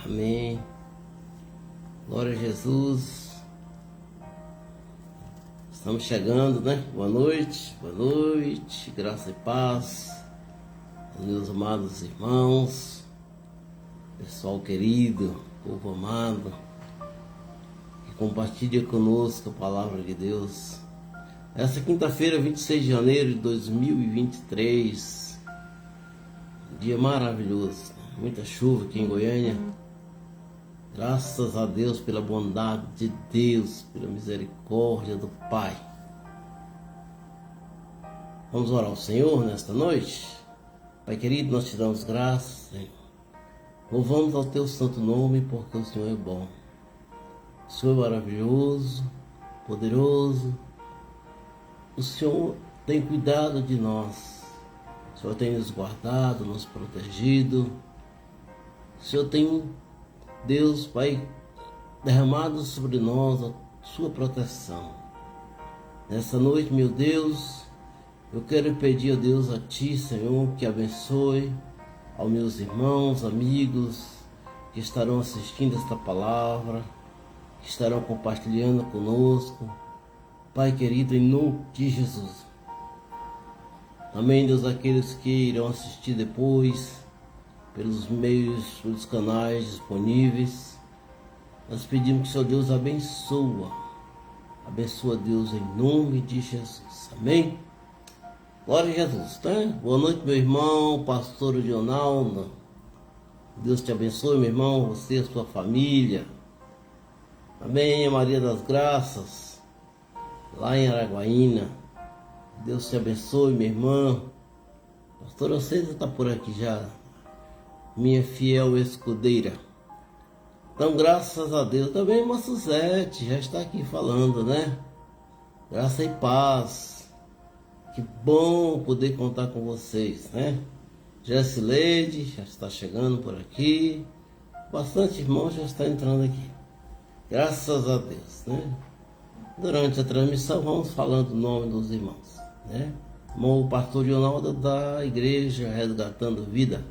Amém. Glória a Jesus. Estamos chegando, né? Boa noite, graça e paz aos meus amados irmãos, pessoal querido, povo amado, que compartilha conosco a palavra de Deus. Essa quinta-feira, 26 de janeiro de 2023, dia maravilhoso, muita chuva aqui em Goiânia. Graças a Deus pela bondade de Deus, pela misericórdia do Pai. Vamos orar ao Senhor nesta noite? Pai querido, nós te damos graças, Senhor. Louvamos ao teu santo nome, porque o Senhor é bom. O Senhor é maravilhoso, poderoso. O Senhor tem cuidado de nós. O Senhor tem nos guardado, nos protegido. O Senhor tem, Deus, Pai, derramado sobre nós a sua proteção. Nessa noite, meu Deus, eu quero pedir a Deus, a Ti, Senhor, que abençoe aos meus irmãos, amigos que estarão assistindo esta palavra, que estarão compartilhando conosco. Pai querido, em nome de Jesus. Amém, Deus, aqueles que irão assistir depois, pelos meios, pelos canais disponíveis. Nós pedimos que o Senhor Deus abençoa, Deus, em nome de Jesus. Amém? Glória a Jesus, tá? Boa noite, meu irmão, pastor Leonardo. Deus te abençoe, meu irmão, você e a sua família. Amém, Maria das Graças, lá em Araguaína. Deus te abençoe, minha irmã. Pastora César está por aqui já, minha fiel escudeira. Então, graças a Deus. Também a irmã Suzete já está aqui falando, né? Graça e paz. Que bom poder contar com vocês, né? Jessileide já está chegando por aqui. Bastante irmãos já está entrando aqui. Graças a Deus, né? Durante a transmissão vamos falando o nome dos irmãos, né? O pastor Ronaldo da igreja Resgatando Vida,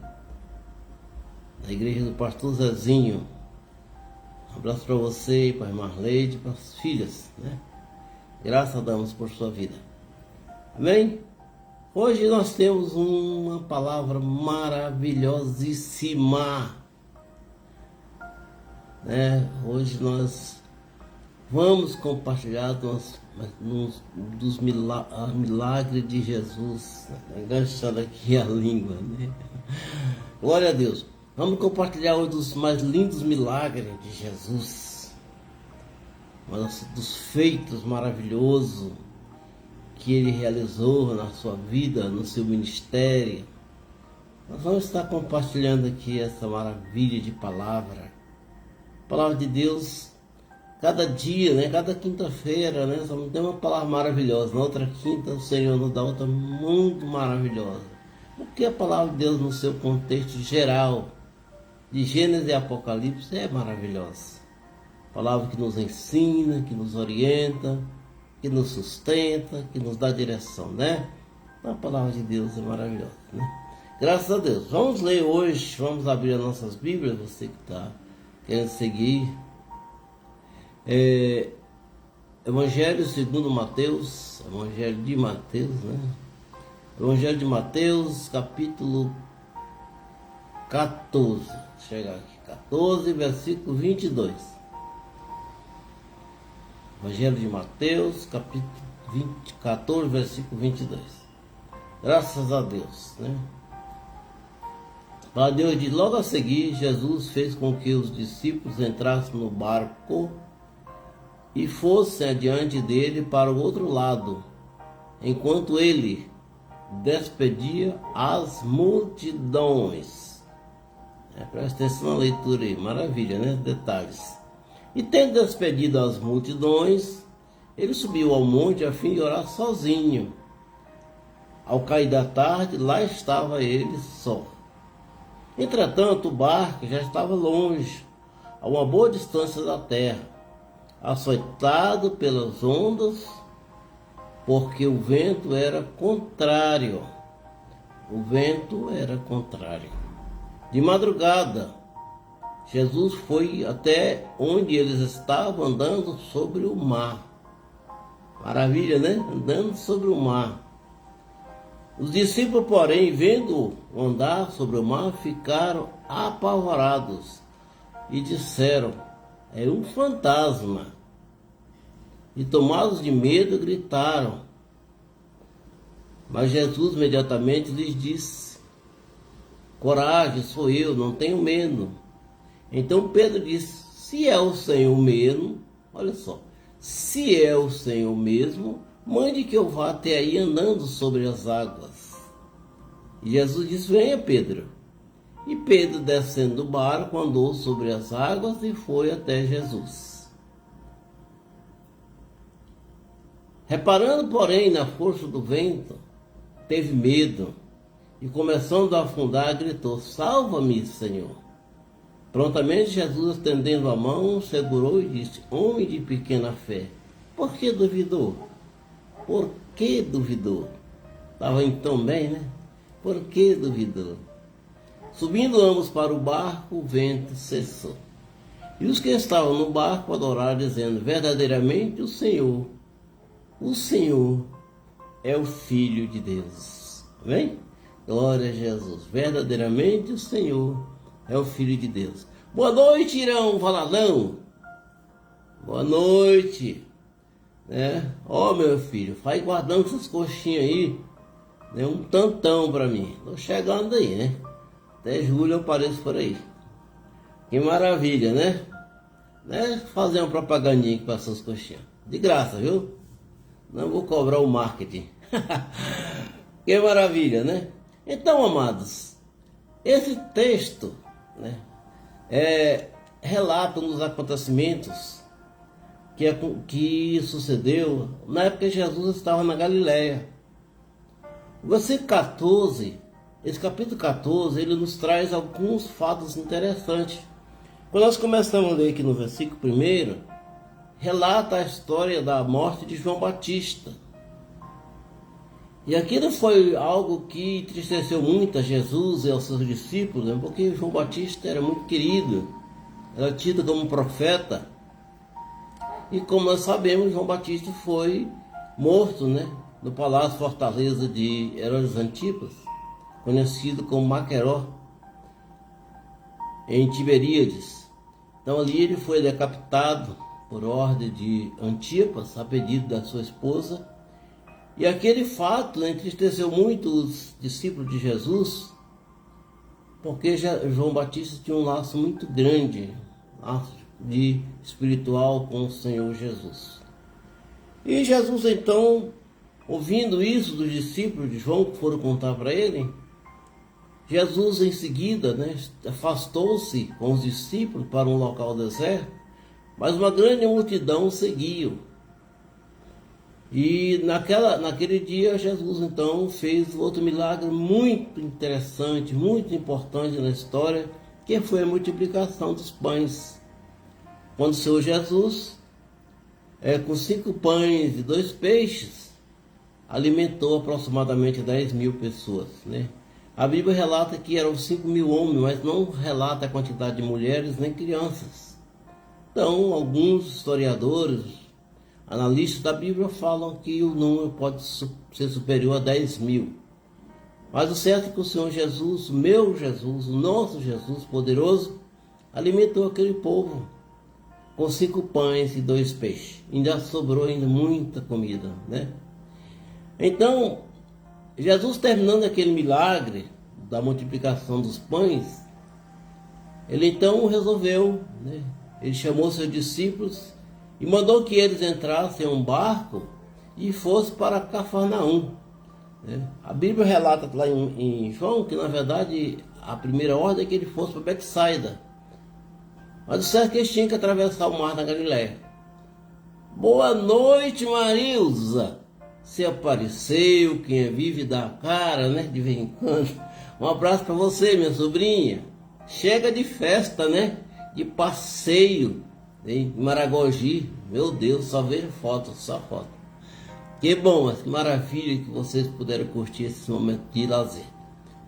da igreja do pastor Zezinho. Um abraço para você, para a irmã Leide, para as filhas, né? Graças a Deus por sua vida. Amém? Hoje nós temos uma palavra maravilhosíssima, né? Hoje nós vamos compartilhar dos milagres de Jesus, enganchando aqui a língua, né? Glória a Deus. Vamos compartilhar hoje dos mais lindos milagres de Jesus, dos feitos maravilhosos que Ele realizou na sua vida, no seu ministério. Nós vamos estar compartilhando aqui essa maravilha de palavra. Palavra de Deus, cada dia, né? Cada quinta-feira, né? Só tem uma palavra maravilhosa. Na outra quinta o Senhor nos dá outra muito maravilhosa. Porque a palavra de Deus no seu contexto geral, de Gênesis e Apocalipse, é maravilhosa. Palavra que nos ensina, que nos orienta, que nos sustenta, que nos dá direção, né? A palavra de Deus é maravilhosa, né? Graças a Deus. Vamos ler hoje, vamos abrir as nossas Bíblias, você que está querendo seguir. Evangelho segundo Mateus, Evangelho de Mateus, né? Evangelho de Mateus, capítulo 14. Chega aqui, 14, versículo 22. Evangelho de Mateus, capítulo 14, versículo 22. Graças a Deus, né? Para Deus diz: logo a seguir, Jesus fez com que os discípulos entrassem no barco e fossem adiante dele para o outro lado, enquanto ele despedia as multidões. Presta atenção na leitura aí, maravilha, né? Detalhes. E tendo despedido as multidões, ele subiu ao monte a fim de orar sozinho. Ao cair da tarde, lá estava ele só. Entretanto, o barco já estava longe, a uma boa distância da terra, açoitado pelas ondas, porque o vento era contrário. De madrugada, Jesus foi até onde eles estavam andando sobre o mar. Maravilha, né? Andando sobre o mar. Os discípulos, porém, vendo andar sobre o mar, ficaram apavorados e disseram: é um fantasma. E tomados de medo, gritaram. Mas Jesus imediatamente lhes disse: coragem, sou eu, não tenho medo. Então Pedro disse: se é o Senhor mesmo, olha só, se é o Senhor mesmo, mande que eu vá até aí andando sobre as águas. E Jesus disse: venha, Pedro. E Pedro, descendo do barco, andou sobre as águas e foi até Jesus. Reparando, porém, na força do vento, teve medo e, começando a afundar, gritou: salva-me, Senhor. Prontamente Jesus, estendendo a mão, segurou e disse: homem de pequena fé, por que duvidou? Por que duvidou? Estava indo tão bem, né? Por que duvidou? Subindo ambos para o barco, o vento cessou. E os que estavam no barco adoraram, dizendo: verdadeiramente o Senhor é o Filho de Deus. Amém? Glória a Jesus. Verdadeiramente o Senhor é o Filho de Deus. Boa noite, Irão Valadão. Boa noite. Ó, meu filho, vai guardando essas coxinhas aí, né? Um tantão para mim. Tô chegando aí, né? Até julho eu apareço por aí. Que maravilha, né? Fazer uma propagandinha para essas coxinhas. De graça, viu? Não vou cobrar o marketing. Que maravilha, né? Então, amados, esse texto, né, relata os acontecimentos que sucedeu na época que Jesus estava na Galileia. O versículo 14, esse capítulo 14, ele nos traz alguns fatos interessantes. Quando nós começamos a ler aqui no versículo 1, relata a história da morte de João Batista. E aquilo foi algo que entristeceu muito a Jesus e aos seus discípulos, né? Porque João Batista era muito querido, era tido como profeta. E como nós sabemos, João Batista foi morto, né, no palácio fortaleza de Herodes Antipas, conhecido como Maqueró, em Tiberíades. Então ali ele foi decapitado por ordem de Antipas, a pedido da sua esposa. E aquele fato entristeceu muito os discípulos de Jesus, porque João Batista tinha um laço muito grande, laço de espiritual com o Senhor Jesus. E Jesus, então, ouvindo isso dos discípulos de João que foram contar para ele, Jesus em seguida, né, afastou-se com os discípulos para um local deserto, mas uma grande multidão seguiu. E naquele dia Jesus então fez outro milagre muito interessante, muito importante na história, que foi a multiplicação dos pães. Quando o Senhor Jesus, com 5 pães e 2 peixes, alimentou aproximadamente 10.000 pessoas, né? A Bíblia relata que eram 5.000 homens, mas não relata a quantidade de mulheres nem crianças. Então, alguns historiadores, analistas da Bíblia falam que o número pode ser superior a 10.000. Mas o certo é que o Senhor Jesus, meu Jesus, o nosso Jesus poderoso, alimentou aquele povo com 5 pães e 2 peixes. Ainda sobrou muita comida, né? Então, Jesus, terminando aquele milagre da multiplicação dos pães, ele então resolveu, né? Ele chamou seus discípulos e mandou que eles entrassem em um barco e fossem para Cafarnaum. A Bíblia relata lá em João que, na verdade, a primeira ordem é que ele fosse para Betsaida. Mas o certo é que eles tinham que atravessar o mar da Galileia. Boa noite, Marilza! Se apareceu, quem é vive dá a cara, né? De vez em quando. Um abraço para você, minha sobrinha. Chega de festa, né? De passeio em Maragogi. Meu Deus, só vejo foto, só foto. Que bom, mas que maravilha que vocês puderam curtir esse momento de lazer.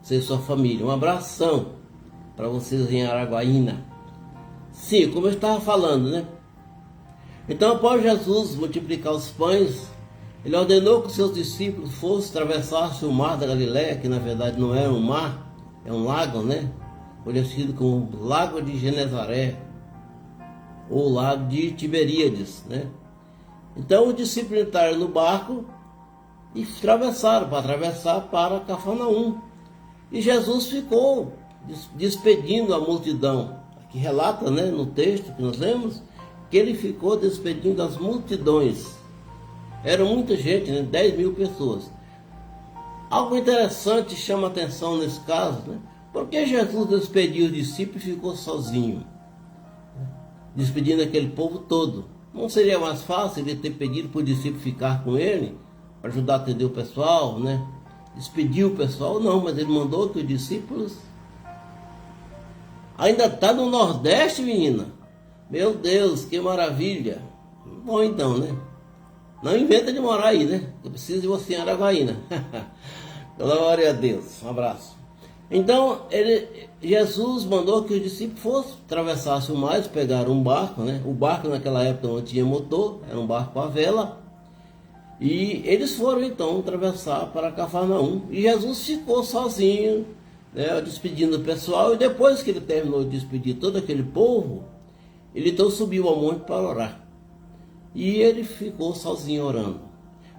Você e sua família. Um abração para vocês em Araguaína. Sim, como eu estava falando, né? Então, após Jesus multiplicar os pães, ele ordenou que os seus discípulos fossem atravessar o mar da Galileia, que na verdade não é um mar, é um lago, né? Conhecido como Lago de Genezaré, ou Lago de Tiberíades, né? Então, os discípulos entraram no barco e atravessaram para Cafarnaum. E Jesus ficou despedindo a multidão. Aqui relata, né, no texto que nós lemos, que ele ficou despedindo as multidões. Era muita gente, né? 10.000 pessoas. Algo interessante chama a atenção nesse caso, né? Porque Jesus despediu os discípulos e ficou sozinho, despedindo aquele povo todo. Não seria mais fácil ele ter pedido para o discípulo ficar com ele, para ajudar a atender o pessoal, né? Despedir o pessoal? Não, mas ele mandou que os discípulos... Ainda está no Nordeste, menina. Meu Deus, que maravilha. Bom então, né? Não inventa de morar aí, né? Eu preciso de você em Aravaína. Glória a Deus. Um abraço. Então, Jesus mandou que os discípulos fossem, atravessassem o mar, pegaram um barco, né? O barco naquela época não tinha motor, era um barco a vela. E eles foram então atravessar para Cafarnaum. E Jesus ficou sozinho, né, despedindo o pessoal. E depois que ele terminou de despedir todo aquele povo, ele então subiu ao monte para orar. E ele ficou sozinho orando.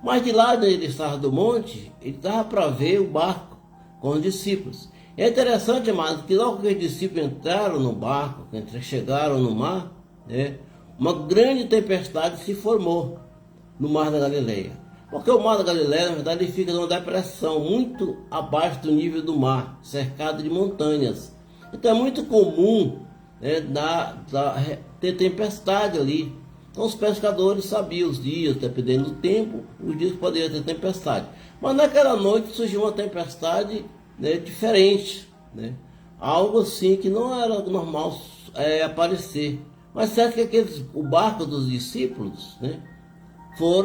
Mas de lá ele estava do monte, ele estava para ver o barco com os discípulos. É interessante, amado, que logo que os discípulos entraram no barco, que chegaram no mar, né, uma grande tempestade se formou no mar da Galileia. Porque o mar da Galileia, na verdade, ele fica numa depressão muito abaixo do nível do mar, cercado de montanhas. Então é muito comum, né, ter tempestade ali. Então os pescadores sabiam os dias, dependendo do tempo, os dias que poderia ter tempestade. Mas naquela noite surgiu uma tempestade, né, diferente, né? Algo assim que não era normal aparecer. Mas certo que o barco dos discípulos, né, estou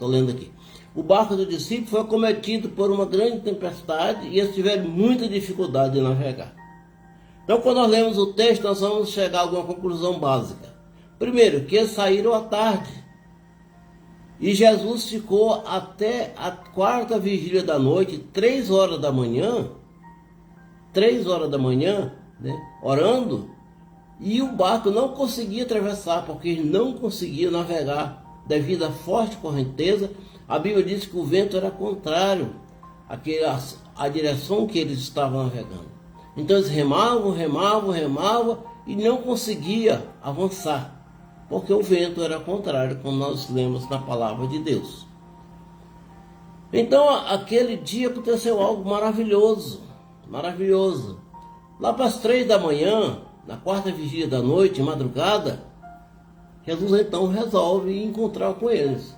lendo aqui. O barco dos discípulos foi acometido por uma grande tempestade e eles tiveram muita dificuldade de navegar. Então, quando nós lemos o texto, nós vamos chegar a alguma conclusão básica. Primeiro, que eles saíram à tarde. E Jesus ficou até a quarta vigília da noite, 3 horas da manhã, né, orando, e o barco não conseguia atravessar, porque ele não conseguia navegar devido à forte correnteza. A Bíblia diz que o vento era contrário à direção que eles estavam navegando. Então eles remavam e não conseguia avançar, porque o vento era contrário, como nós lemos na palavra de Deus. Então aquele dia aconteceu algo maravilhoso. Lá para as 3 da manhã, na quarta vigília da noite, madrugada, Jesus então resolve encontrar com eles.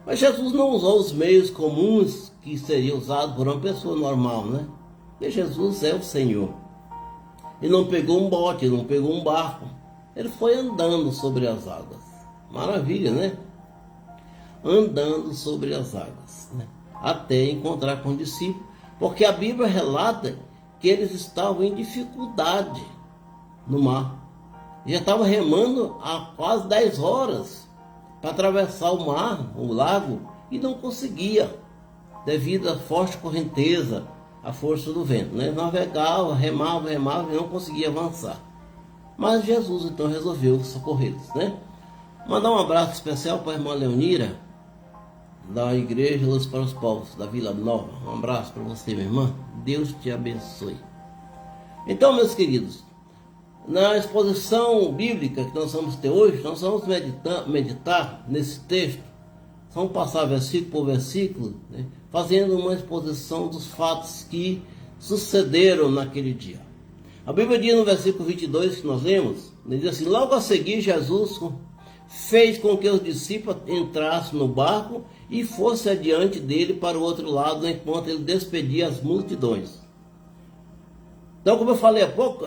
Mas Jesus não usou os meios comuns que seriam usados por uma pessoa normal, né? Porque Jesus é o Senhor. Ele não pegou um bote, ele não pegou um barco. Ele foi andando sobre as águas. Maravilha, né? Andando sobre as águas, né? Até encontrar com o discípulo. Porque a Bíblia relata que eles estavam em dificuldade no mar. Já estavam remando há quase 10 horas para atravessar o mar, o lago, e não conseguia, devido à forte correnteza, à força do vento, né? Navegava, remava e não conseguia avançar. Mas Jesus então resolveu socorrê-los, né? Mandar um abraço especial para a irmã Leonira, da Igreja Luz para os Povos, da Vila Nova. Um abraço para você, minha irmã. Deus te abençoe. Então, meus queridos, na exposição bíblica que nós vamos ter hoje, nós vamos meditar nesse texto. Vamos passar versículo por versículo, né, fazendo uma exposição dos fatos que sucederam naquele dia. A Bíblia diz no versículo 22 que nós lemos, diz assim: logo a seguir Jesus fez com que os discípulos entrassem no barco e fossem adiante dele para o outro lado, enquanto ele despedia as multidões. Então, como eu falei há pouco,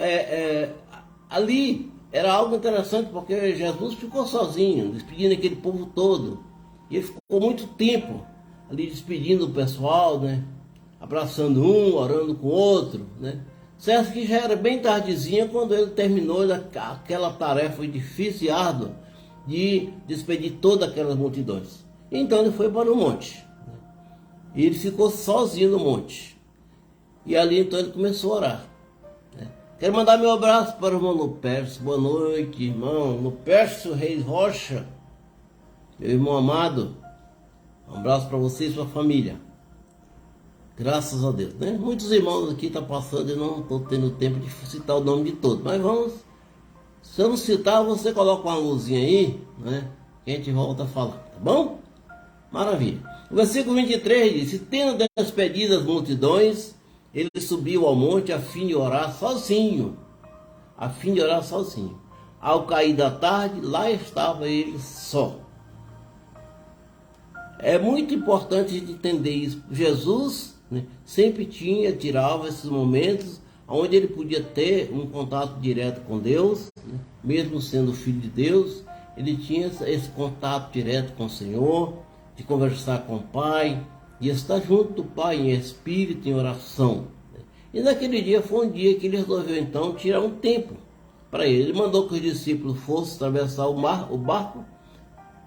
ali era algo interessante, porque Jesus ficou sozinho, despedindo aquele povo todo. E ele ficou muito tempo ali despedindo o pessoal, né? Abraçando um, orando com o outro, né? Certo que já era bem tardezinha quando ele terminou aquela tarefa difícil e árdua de despedir todas aquelas multidões. Então ele foi para o monte. E ele ficou sozinho no monte. E ali então ele começou a orar. Quero mandar meu abraço para o irmão Lupércio. Boa noite, irmão. Lupércio Reis Rocha, meu irmão amado. Um abraço para você e sua família. Graças a Deus, né? Muitos irmãos aqui estão passando e não estou tendo tempo de citar o nome de todos. Mas vamos, se eu não citar, você coloca uma luzinha aí, né? Que a gente volta a falar, tá bom? Maravilha. O versículo 23 diz: e tendo despedido as multidões, ele subiu ao monte a fim de orar sozinho. A fim de orar sozinho. Ao cair da tarde, lá estava ele só. É muito importante a gente entender isso. Jesus, né, sempre tirava esses momentos onde ele podia ter um contato direto com Deus, né, mesmo sendo filho de Deus, ele tinha esse contato direto com o Senhor, de conversar com o Pai, de estar junto do Pai em espírito, em oração. E naquele dia foi um dia que ele resolveu então tirar um tempo para ele. Ele mandou que os discípulos fossem atravessar o barco,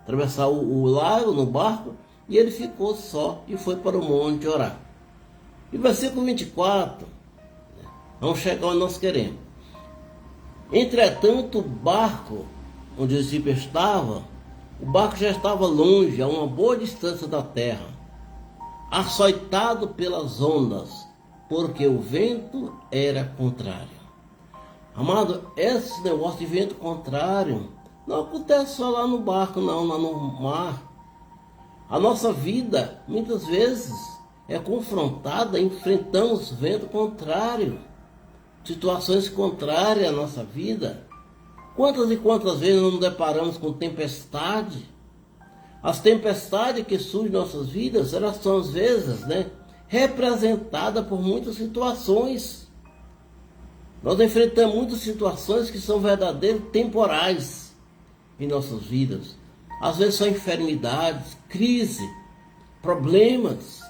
atravessar o lago no barco, e ele ficou só e foi para o monte orar. E versículo 24, vamos chegar onde nós queremos. Entretanto, o barco onde o discípulo estava, o barco já estava longe, a uma boa distância da terra, açoitado pelas ondas, porque o vento era contrário. Amado, esse negócio de vento contrário não acontece só lá no barco, não, lá no mar. A nossa vida, muitas vezes, é confrontada, enfrentamos vento contrário, situações contrárias à nossa vida. Quantas e quantas vezes nós nos deparamos com tempestade? As tempestades que surgem em nossas vidas, elas são às vezes, representadas por muitas situações. Nós enfrentamos muitas situações que são verdadeiras temporais em nossas vidas. Às vezes são enfermidades, crise, problemas.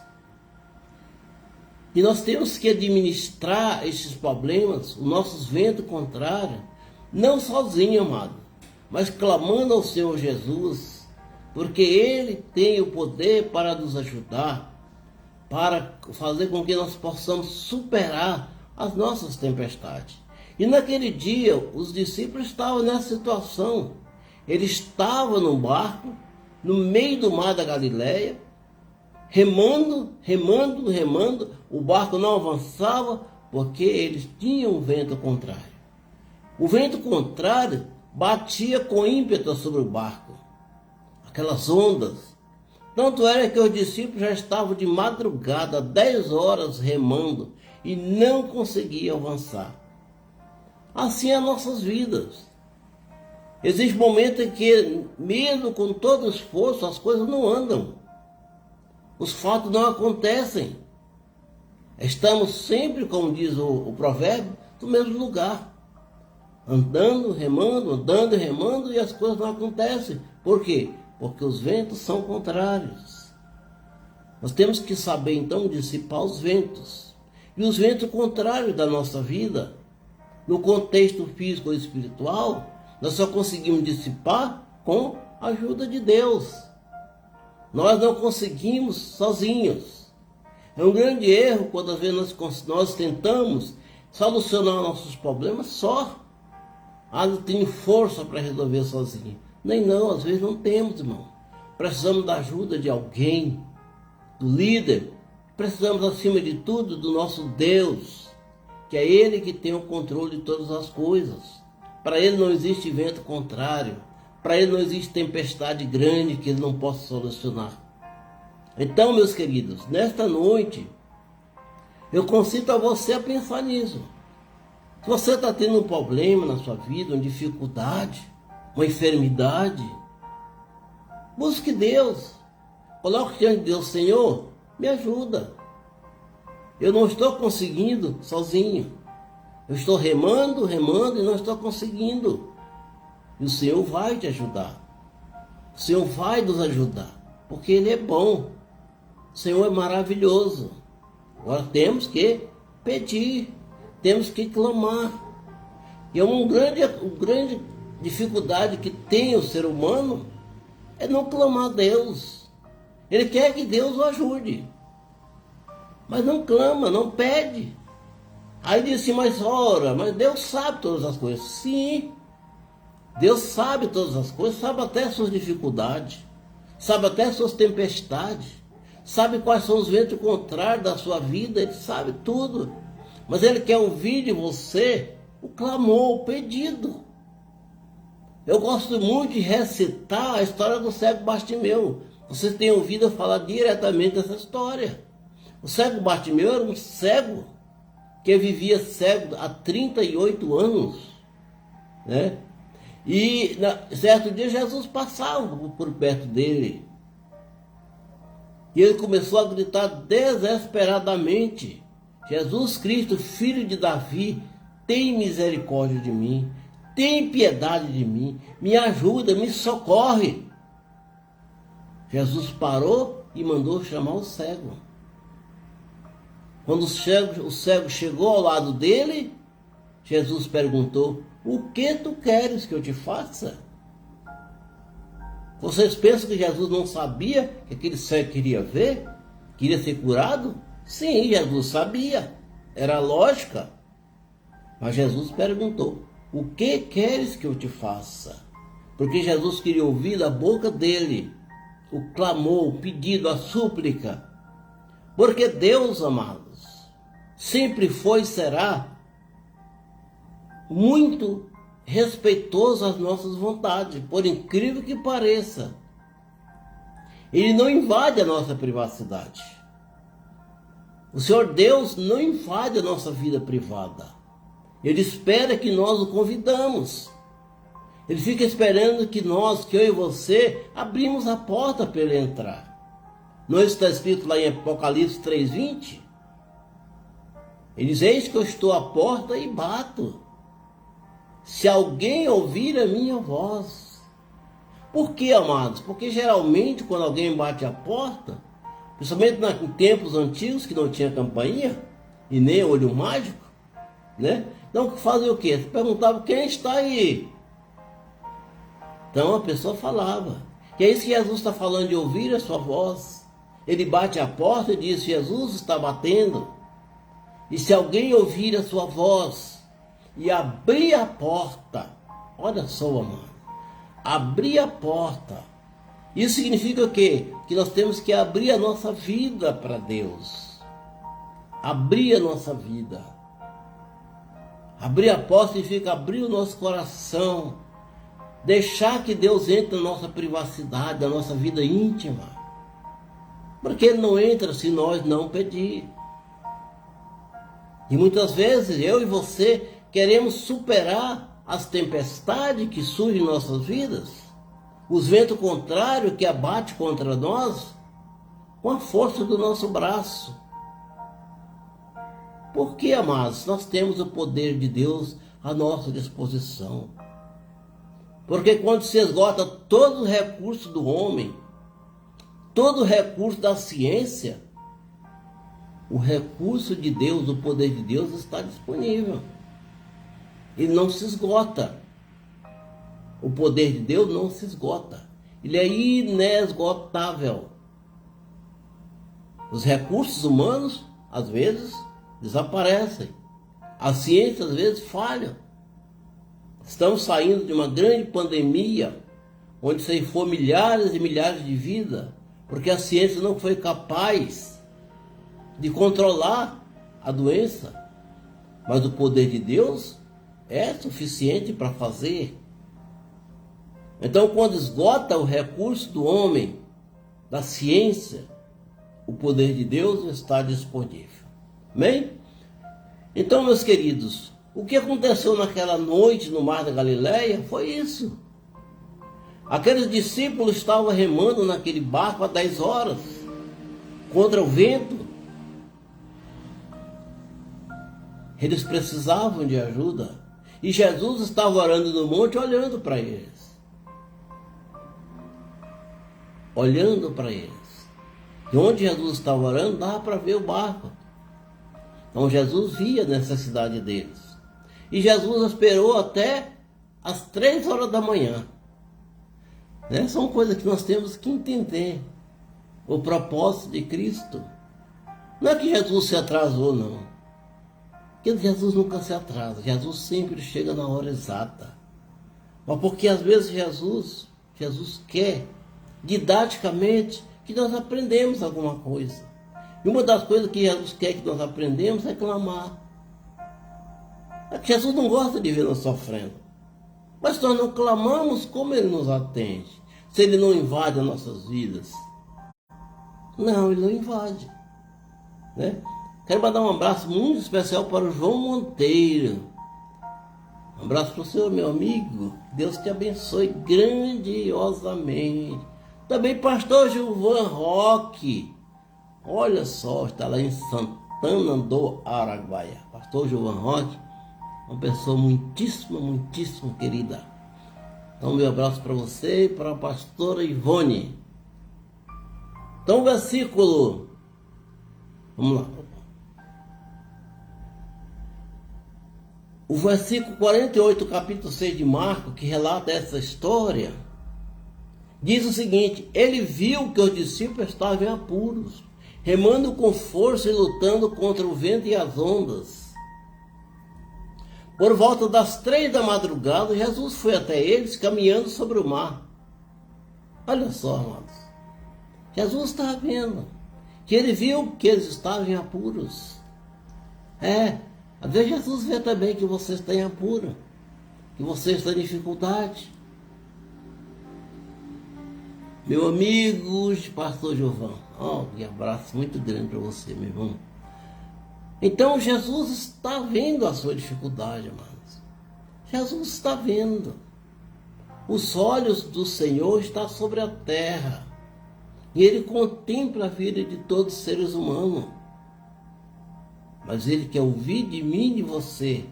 E nós temos que administrar esses problemas, os nossos ventos contrários, não sozinho, amado, mas clamando ao Senhor Jesus, porque Ele tem o poder para nos ajudar, para fazer com que nós possamos superar as nossas tempestades. E naquele dia, os discípulos estavam nessa situação. Eles estavam no barco, no meio do mar da Galileia, remando, remando, remando. O barco não avançava porque eles tinham um vento contrário. O vento contrário batia com ímpeto sobre o barco, aquelas ondas. Tanto era que os discípulos já estavam de madrugada, 10 horas remando, e não conseguiam avançar. Assim é as nossas vidas. Existe momentos em que, mesmo com todo esforço, as coisas não andam. Os fatos não acontecem. Estamos sempre, como diz o provérbio, no mesmo lugar. Andando, remando, e as coisas não acontecem. Por quê? Porque os ventos são contrários. Nós temos que saber, então, dissipar os ventos. E os ventos contrários da nossa vida, no contexto físico e espiritual, nós só conseguimos dissipar com a ajuda de Deus. Nós não conseguimos sozinhos. É um grande erro quando às vezes nós tentamos solucionar nossos problemas só. Não tenho força para resolver sozinho. Nem não, às vezes não temos, irmão. Precisamos da ajuda de alguém, do líder. Precisamos, acima de tudo, do nosso Deus, que é Ele que tem o controle de todas as coisas. Para Ele não existe vento contrário. Para Ele não existe tempestade grande que Ele não possa solucionar. Então, meus queridos, nesta noite, eu concito a você a pensar nisso. Se você está tendo um problema na sua vida, uma dificuldade, uma enfermidade, busque Deus. Coloque diante de Deus: Senhor, me ajuda. Eu não estou conseguindo sozinho. Eu estou remando e não estou conseguindo. E o Senhor vai te ajudar. O Senhor vai nos ajudar, porque Ele é bom. O Senhor é maravilhoso. Agora temos que pedir. temos que clamar. E uma grande dificuldade que tem o ser humano é não clamar a Deus. Ele quer que Deus o ajude, mas não clama, não pede. Aí diz assim, mas ora, mas Deus sabe todas as coisas. Sim, Deus sabe todas as coisas, sabe até as suas dificuldades, sabe até as suas tempestades, sabe quais são os ventos contrários da sua vida, Ele sabe tudo. Mas Ele quer ouvir de você o clamor, o pedido. Eu gosto muito de recitar a história do cego Bartimeu. Vocês têm ouvido eu falar diretamente dessa história. O cego Bartimeu era um cego que vivia cego há 38 anos, né? E certo dia Jesus passava por perto dele. E ele começou a gritar desesperadamente: Jesus Cristo, filho de Davi, tem misericórdia de mim, tem piedade de mim, me ajuda, me socorre. Jesus parou e mandou chamar o cego. Quando o cego chegou ao lado dele, Jesus perguntou: o que tu queres que eu te faça? Vocês pensam que Jesus não sabia que aquele cego queria ver? Queria ser curado? Sim, Jesus sabia. Era lógica. Mas Jesus perguntou: o que queres que eu te faça? Porque Jesus queria ouvir da boca dele o clamor, o pedido, a súplica. Porque Deus, amados, sempre foi e será muito respeitoso às nossas vontades, por incrível que pareça. Ele não invade a nossa privacidade. O Senhor Deus não invade a nossa vida privada. Ele espera que nós o convidamos. Ele fica esperando que eu e você, abrimos a porta para ele entrar. Não está escrito lá em Apocalipse 3:20? Ele diz: eis que eu estou à porta e bato. Se alguém ouvir a minha voz. Por quê, amados? Porque geralmente quando alguém bate a porta, principalmente em tempos antigos que não tinha campainha e nem olho mágico, né? Então fazia o quê? Você perguntava: quem está aí? Então a pessoa falava. E é isso que Jesus está falando, de ouvir a sua voz. Ele bate a porta e diz: Jesus está batendo. E se alguém ouvir a sua voz e abrir a porta, olha só, amado, abrir a porta, isso significa o quê? Que nós temos que abrir a nossa vida para Deus. Abrir a nossa vida. Abrir a porta significa abrir o nosso coração. Deixar que Deus entre na nossa privacidade, na nossa vida íntima. Porque Ele não entra se nós não pedir. E muitas vezes eu e você queremos superar as tempestades que surgem em nossas vidas, os ventos contrários que abatem contra nós, com a força do nosso braço. Porque, amados, nós temos o poder de Deus à nossa disposição. Porque quando se esgota todo o recurso do homem, todo o recurso da ciência, o recurso de Deus, o poder de Deus está disponível. Ele não se esgota. O poder de Deus não se esgota. Ele é inesgotável. Os recursos humanos, às vezes, desaparecem. A ciência, às vezes, falha. Estamos saindo de uma grande pandemia, onde ceifou milhares e milhares de vidas, porque a ciência não foi capaz de controlar a doença. Mas o poder de Deus é suficiente para fazer. Então, quando esgota o recurso do homem, da ciência, o poder de Deus está disponível. Amém? Então, meus queridos, o que aconteceu naquela noite no Mar da Galileia foi isso. Aqueles discípulos estavam remando naquele barco há 10 horas, contra o vento. Eles precisavam de ajuda. E Jesus estava orando no monte, olhando para eles. Olhando para eles. E onde Jesus estava orando, dava para ver o barco. Então Jesus via a necessidade deles. E Jesus esperou até às 3 horas da manhã. Né? São coisas que nós temos que entender. O propósito de Cristo. Não é que Jesus se atrasou, não. Porque Jesus nunca se atrasa. Jesus sempre chega na hora exata. Mas porque às vezes Jesus quer, didaticamente, que nós aprendemos alguma coisa. E uma das coisas que Jesus quer que nós aprendemos é clamar. É que Jesus não gosta de ver nós sofrendo. Mas nós não clamamos, como Ele nos atende. Se Ele não invade as nossas vidas. Não, Ele não invade. Né? Quero mandar um abraço muito especial para o João Monteiro. Um abraço para o senhor, meu amigo. Deus te abençoe grandiosamente. Também pastor Gilvan Roque. Olha só, está lá em Santana do Araguaia. Pastor Gilvan Roque, uma pessoa muitíssimo, muitíssimo querida. Então, meu abraço para você e para a pastora Ivone. Então, o versículo. Vamos lá. O versículo 48, capítulo 6 de Marcos, que relata essa história, diz o seguinte: ele viu que os discípulos estavam em apuros, remando com força e lutando contra o vento e as ondas. Por volta das 3 da madrugada, Jesus foi até eles caminhando sobre o mar. Olha só, amados. Jesus está vendo que ele viu que eles estavam em apuros. Às vezes Jesus vê também que você está em apuro, que você está em dificuldade. Meu amigo, pastor Gilvan, que abraço muito grande para você, meu irmão. Então Jesus está vendo a sua dificuldade, amados. Jesus está vendo. Os olhos do Senhor estão sobre a terra. E Ele contempla a vida de todos os seres humanos. Mas Ele quer ouvir de mim e de você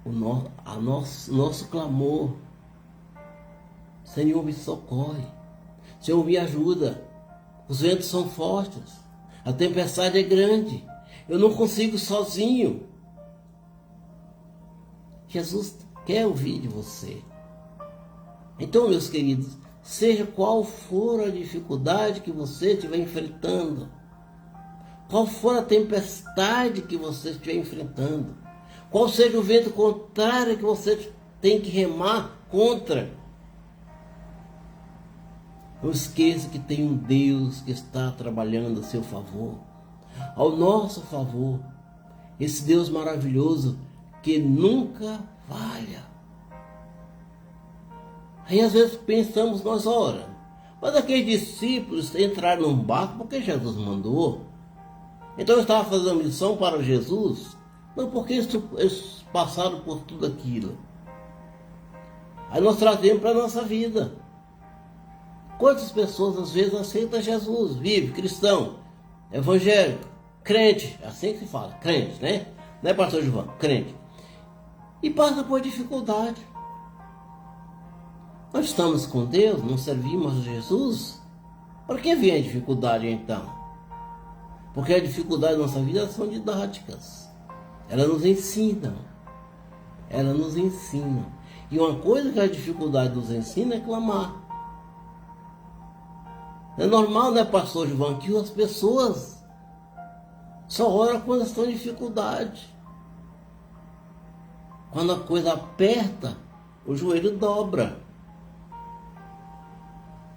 o nosso clamor. Senhor, me socorre. Senhor, me ajuda. Os ventos são fortes. A tempestade é grande. Eu não consigo sozinho. Jesus quer ouvir de você. Então, meus queridos, seja qual for a dificuldade que você estiver enfrentando, qual for a tempestade que você estiver enfrentando, qual seja o vento contrário que você tem que remar contra, não esqueça que tem um Deus que está trabalhando a seu favor, ao nosso favor. Esse Deus maravilhoso que nunca falha. Aí às vezes pensamos nós, mas aqueles discípulos entraram num barco porque Jesus mandou. Então eu estava fazendo missão para Jesus? Não, porque eles passaram por tudo aquilo. Aí nós trazemos para a nossa vida. Quantas pessoas às vezes aceitam Jesus, vive, cristão, evangélico, crente, assim que se fala, crente, né? Não é pastor Gilvan, crente. E passa por dificuldade. Nós estamos com Deus, não servimos a Jesus. Por que vem a dificuldade então? Porque a dificuldade da nossa vida são didáticas. Elas nos ensinam. Elas nos ensinam. E uma coisa que a dificuldade nos ensina é clamar. É normal, né, pastor Gilvan, que as pessoas só oram quando estão em dificuldade. Quando a coisa aperta, o joelho dobra.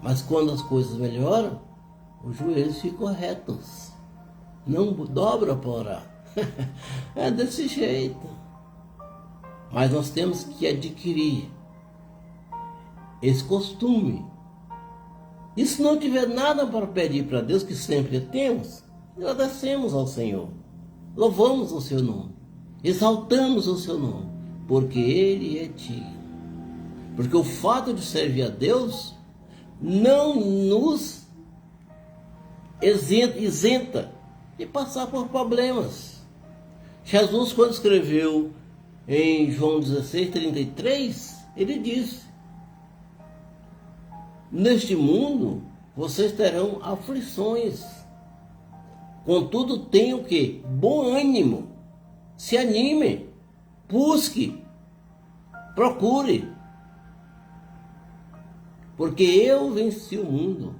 Mas quando as coisas melhoram, os joelhos ficam retos. Não dobra para orar. É desse jeito. Mas nós temos que adquirir esse costume. E se não tiver nada para pedir para Deus, que sempre temos, agradecemos ao Senhor. Louvamos o seu nome. Exaltamos o seu nome. Porque Ele é digno. Porque o fato de servir a Deus não nos isenta de passar por problemas. Jesus, quando escreveu em João 16:33, ele disse: neste mundo vocês terão aflições, Contudo, tenha o quê? Bom ânimo. Se anime. Busque. Procure. Porque eu venci o mundo.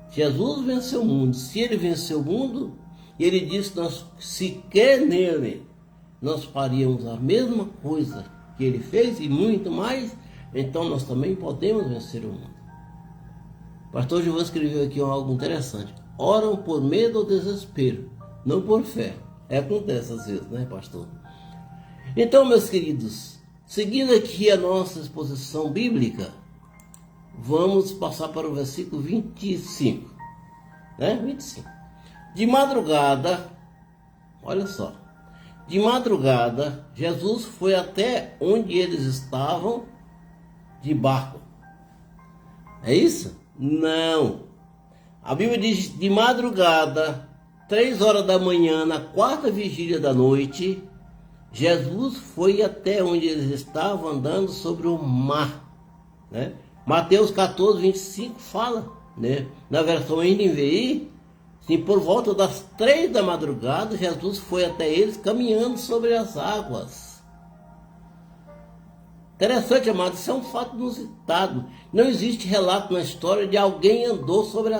Jesus venceu o mundo. Se ele venceu o mundo, ele disse: nós, se quer nele, nós faríamos a mesma coisa que ele fez e muito mais, então nós também podemos vencer o mundo. O pastor João escreveu aqui algo interessante. Oram por medo ou desespero, não por fé. Acontece às vezes, né, pastor? Então, meus queridos, seguindo aqui a nossa exposição bíblica, vamos passar para o versículo 25, né? 25. De madrugada, olha só, de madrugada, Jesus foi até onde eles estavam de barco. É isso? Não. A Bíblia diz: de madrugada, 3 horas da manhã, na quarta vigília da noite, Jesus foi até onde eles estavam andando sobre o mar, né? Mateus 14, 25 fala, né? Na versão NVI, sim, por volta das 3 da madrugada, Jesus foi até eles caminhando sobre as águas. Interessante, amados, isso é um fato inusitado. Não existe relato na história de alguém que andou sobre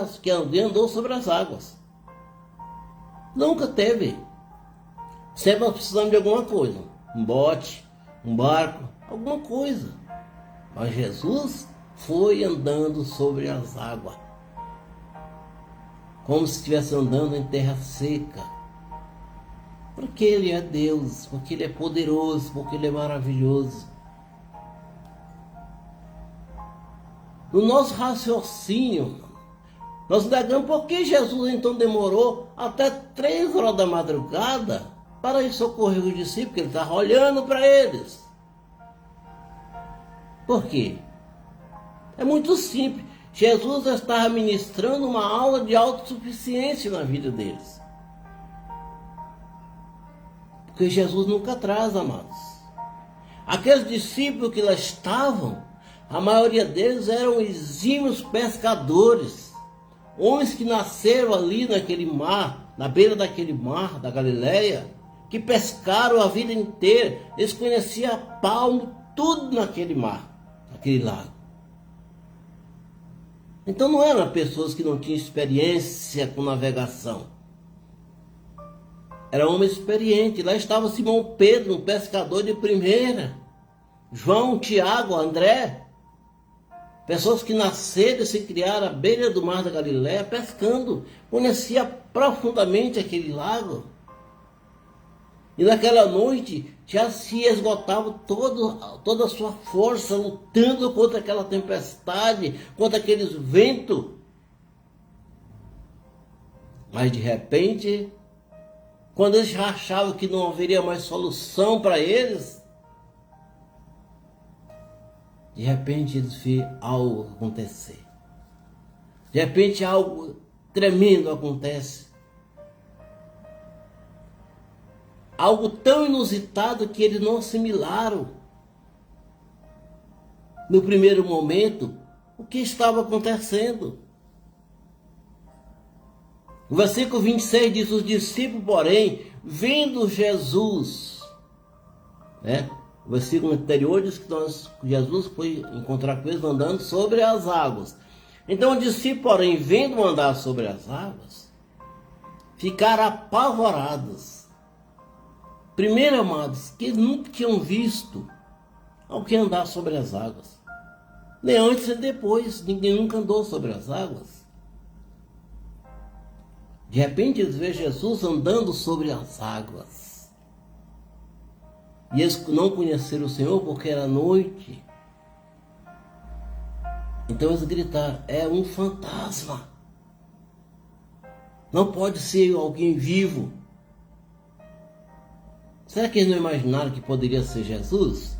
as águas. Nunca teve. Sempre nós precisamos de alguma coisa. Um bote, um barco, alguma coisa. Mas Jesus foi andando sobre as águas, como se estivesse andando em terra seca. Porque Ele é Deus, porque Ele é poderoso, porque Ele é maravilhoso. No nosso raciocínio, nós indagamos por que Jesus então demorou até 3 horas da madrugada para ir socorrer os discípulos, porque Ele estava olhando para eles. Por quê? É muito simples. Jesus estava ministrando uma aula de autossuficiência na vida deles. Porque Jesus nunca atrasa, amados. Aqueles discípulos que lá estavam, a maioria deles eram exímios pescadores. Homens que nasceram ali naquele mar, na beira daquele mar da Galileia, que pescaram a vida inteira. Eles conheciam a palmo tudo naquele mar, naquele lago. Então não eram pessoas que não tinham experiência com navegação. Era homem experiente. Lá estava Simão Pedro, um pescador de primeira. João, Tiago, André. Pessoas que nasceram e se criaram à beira do mar da Galileia pescando. Conhecia profundamente aquele lago. E naquela noite já se esgotava toda a sua força lutando contra aquela tempestade, contra aqueles ventos. Mas de repente, quando eles já achavam que não haveria mais solução para eles, de repente eles viram algo acontecer. De repente algo tremendo acontece. Algo tão inusitado que eles não assimilaram. No primeiro momento, o que estava acontecendo. O versículo 26 diz: os discípulos, porém, vendo Jesus, né? O versículo anterior diz que Jesus foi encontrar com eles andando sobre as águas. Então, os discípulos, porém, vendo andar sobre as águas, ficaram apavorados. Primeiro, amados, que eles nunca tinham visto alguém andar sobre as águas. Nem antes nem depois, ninguém nunca andou sobre as águas. De repente eles veem Jesus andando sobre as águas. E eles não conheceram o Senhor porque era noite. Então eles gritaram: é um fantasma. Não pode ser alguém vivo. Será que eles não imaginaram que poderia ser Jesus?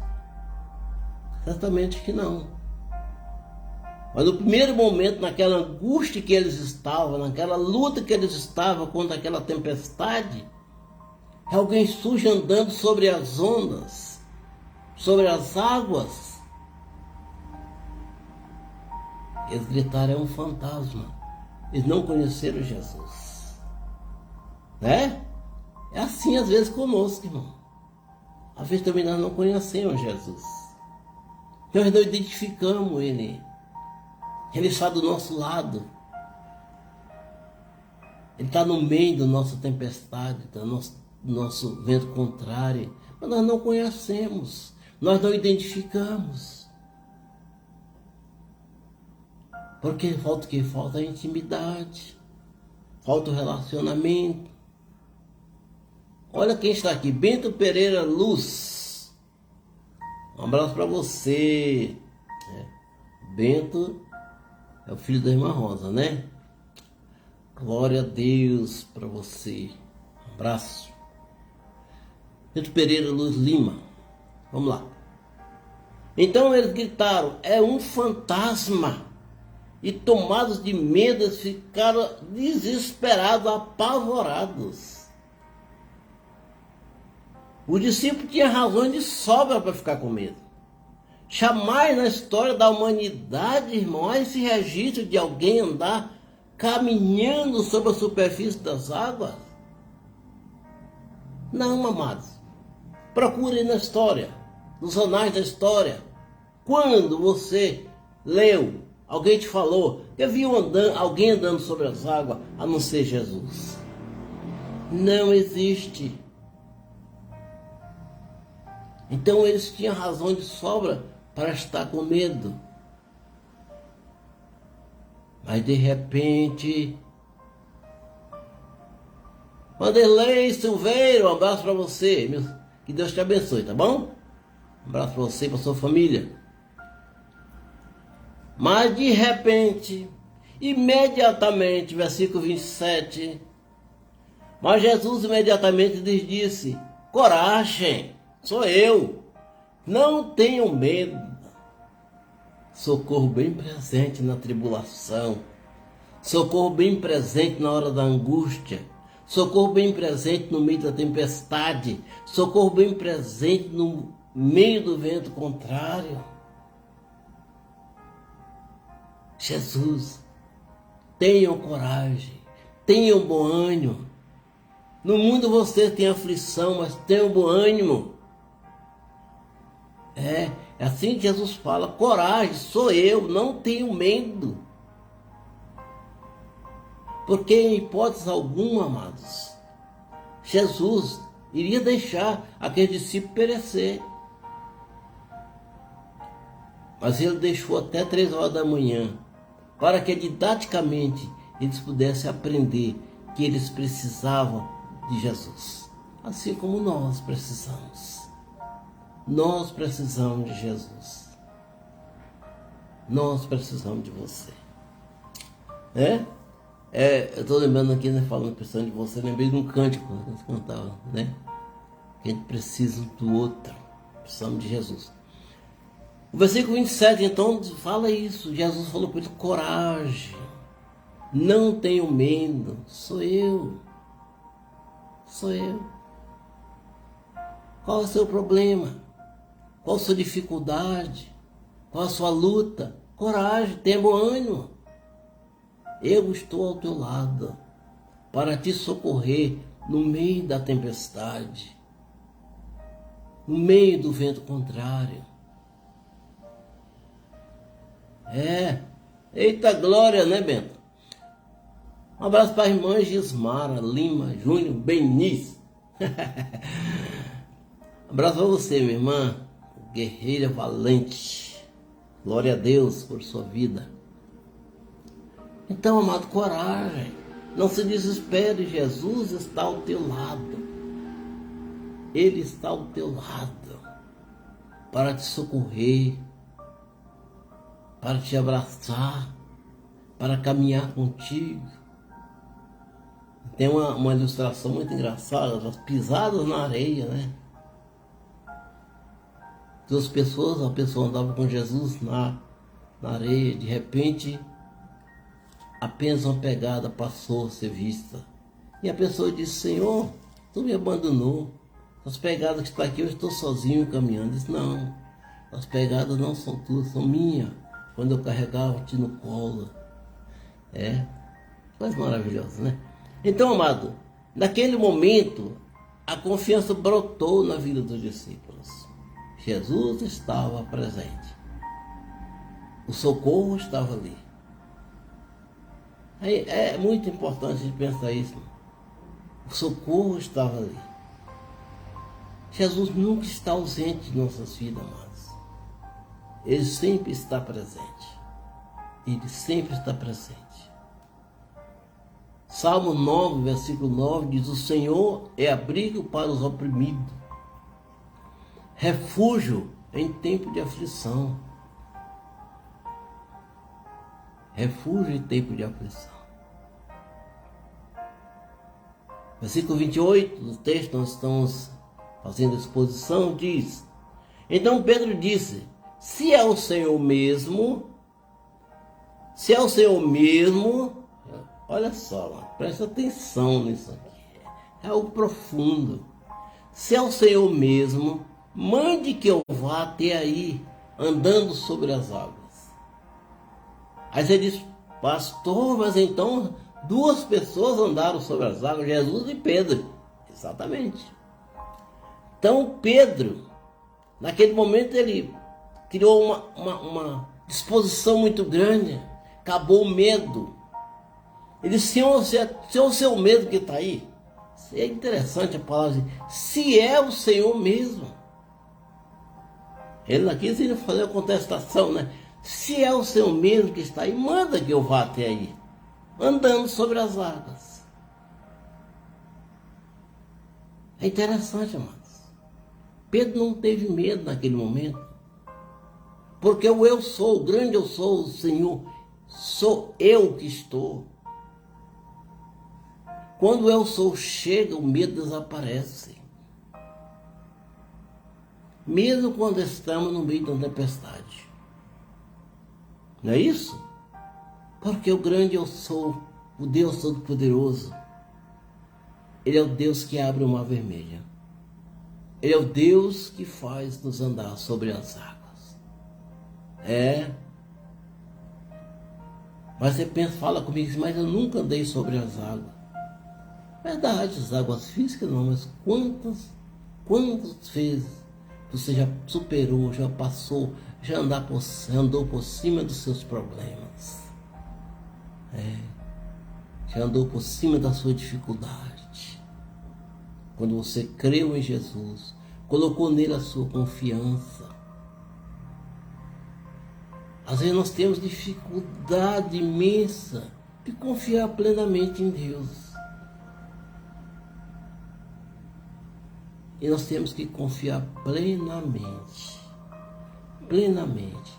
Certamente que não. Mas no primeiro momento, naquela angústia que eles estavam, naquela luta que eles estavam contra aquela tempestade, alguém surge andando sobre as ondas, sobre as águas. Eles gritaram: é um fantasma. Eles não conheceram Jesus. né? É assim às vezes conosco, irmão. Às vezes também nós não conhecemos Jesus. Nós não identificamos Ele. Ele está do nosso lado. Ele está no meio da nossa tempestade, do nosso vento contrário. Mas nós não conhecemos. Nós não identificamos. Porque falta o quê? Falta a intimidade. Falta o relacionamento. Olha quem está aqui. Bento Pereira Luz. Um abraço para você. Bento é o filho da irmã Rosa, né? Glória a Deus para você. Um abraço. Bento Pereira Luz Lima. Vamos lá. Então eles gritaram: é um fantasma. E tomados de medo, eles ficaram desesperados, apavorados. O discípulo tinha razões de sobra para ficar com medo. Jamais na história da humanidade, irmão, há esse registro de alguém andar caminhando sobre a superfície das águas. Não, amados. Procurem na história, nos anais da história. Quando você leu, alguém te falou que viu alguém andando sobre as águas, a não ser Jesus. Não existe. Então eles tinham razão de sobra para estar com medo. Mas de repente, Vanderlei Silveiro, um abraço para você. Que Deus te abençoe, tá bom? Um abraço para você e para sua família. Mas de repente, imediatamente, versículo 27, mas Jesus imediatamente lhes disse: coragem, sou eu, não tenham medo. Socorro bem presente na tribulação, socorro bem presente na hora da angústia, socorro bem presente no meio da tempestade, socorro bem presente no meio do vento contrário. Jesus, tenham coragem, tenham bom ânimo. No mundo você tem aflição, mas tenham bom ânimo. É assim que Jesus fala: coragem, sou eu, não tenho medo. Porque em hipótese alguma, amados, Jesus iria deixar aquele discípulo perecer. Mas ele deixou até 3 horas da manhã, para que didaticamente eles pudessem aprender que eles precisavam de Jesus. Assim como nós precisamos. Nós precisamos de Jesus. Nós precisamos de você. Eu estou lembrando aqui, né, falando, precisando de você, lembrei de um cântico que eles cantavam, né? Que a gente precisa um do outro. Precisamos de Jesus. O versículo 27, então, fala isso. Jesus falou para ele: coragem, não tenho medo, sou eu. Sou eu. Qual é o seu problema? Qual a sua dificuldade? Qual a sua luta? Coragem, tenha bom ânimo. Eu estou ao teu lado para te socorrer no meio da tempestade, no meio do vento contrário. Eita glória, né, Bento? Um abraço para a irmã Gismara Lima Júnior Beniz. Abraço para você, minha irmã, guerreira valente. Glória a Deus por sua vida. Então, amado, coragem. Não se desespere, Jesus está ao teu lado. Ele está ao teu lado para te socorrer, para te abraçar, para caminhar contigo. Tem uma ilustração muito engraçada, das pisadas na areia, né? Duas pessoas, uma pessoa andava com Jesus na areia, de repente, apenas uma pegada passou a ser vista. E a pessoa disse: Senhor, tu me abandonou. As pegadas que estão aqui, eu estou sozinho caminhando. Disse: não, as pegadas não são tuas, são minhas. Quando eu carregava-te no colo. Coisa maravilhosa, né? Então, amado, Naquele momento, a confiança brotou na vida dos discípulos. Jesus estava presente. O socorro estava ali. É muito importante a gente pensar isso. O socorro estava ali. Jesus nunca está ausente de nossas vidas, amados. Ele sempre está presente. Ele sempre está presente. Salmo 9, versículo 9 diz: o Senhor é abrigo para os oprimidos, refúgio em tempo de aflição. Refúgio em tempo de aflição. Versículo 28 do texto, nós estamos fazendo exposição, diz: então Pedro disse: se é o Senhor mesmo, olha só, mano, presta atenção nisso aqui, é algo profundo. Se é o Senhor mesmo, mande que eu vá até aí, andando sobre as águas. Aí você diz: pastor, mas então duas pessoas andaram sobre as águas, Jesus e Pedro. Exatamente. Então Pedro, naquele momento, ele criou uma disposição muito grande, acabou o medo. Ele disse: Senhor, se é o seu medo que está aí. É interessante a palavra, se é o Senhor mesmo. Ele aqui quis fazer uma contestação, né? Se é o Senhor mesmo que está aí, manda que eu vá até aí, andando sobre as águas. É interessante, amados. Pedro não teve medo naquele momento, porque o eu sou, o grande eu sou, o Senhor, sou eu que estou. Quando o eu sou chega, o medo desaparece. Mesmo quando estamos no meio de uma tempestade. Não é isso? Porque o grande eu sou, o Deus Todo-Poderoso, Ele é o Deus que abre o mar vermelho. Ele é o Deus que faz nos andar sobre as águas. Mas você pensa, fala comigo, mas eu nunca andei sobre as águas. Verdade, as águas físicas não, mas quantas vezes você já superou, já passou, já andou por cima dos seus problemas. Já andou por cima da sua dificuldade. Quando você creu em Jesus, colocou nele a sua confiança. Às vezes nós temos dificuldade imensa de confiar plenamente em Deus. E nós temos que confiar plenamente. Plenamente.